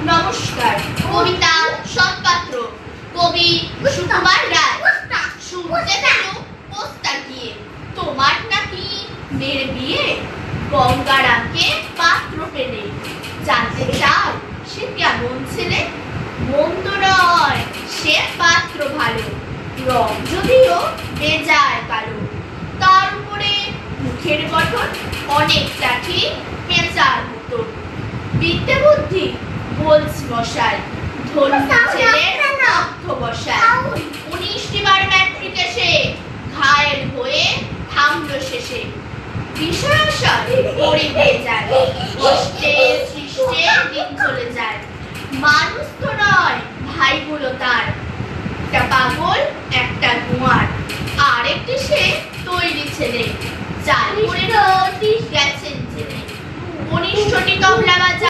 নমস্কার। কবিতা সৎপাত্র, কবি সুকুমার রায়। শুনতে পেল পোস্তা গিয়ে তোমার নাকি মেয়ের বিয়ে, গঙ্গারামকে পাত্র পেলে। জানতে চাও সে কেমন ছেলে? মন্দ নয়, সে পাত্র ভালো, রং যদিও বেজায় কালো। তার উপরে মুখের গঠন অনেকটা ঠিক পেঁচার মতো। বিদ্যে বুদ্ধি বলছি মশাই, ধন্য ছেলের অধ্যবসায়। 19টি বার ম্যাট্রিক এসে ঘায়েল হয়ে থামলো শেষে। বিষয়াশয় পড়ে যায়, কষ্টে সৃষ্টে দিন চলে যায়। মানুষ তো নয় ভাইগুলো তার, একটা পাগল একটা গুয়ার। আর একটি সে তৈরি ছেলে, চাল করে গেছেন ছেলে। 19টি তবলা বাজা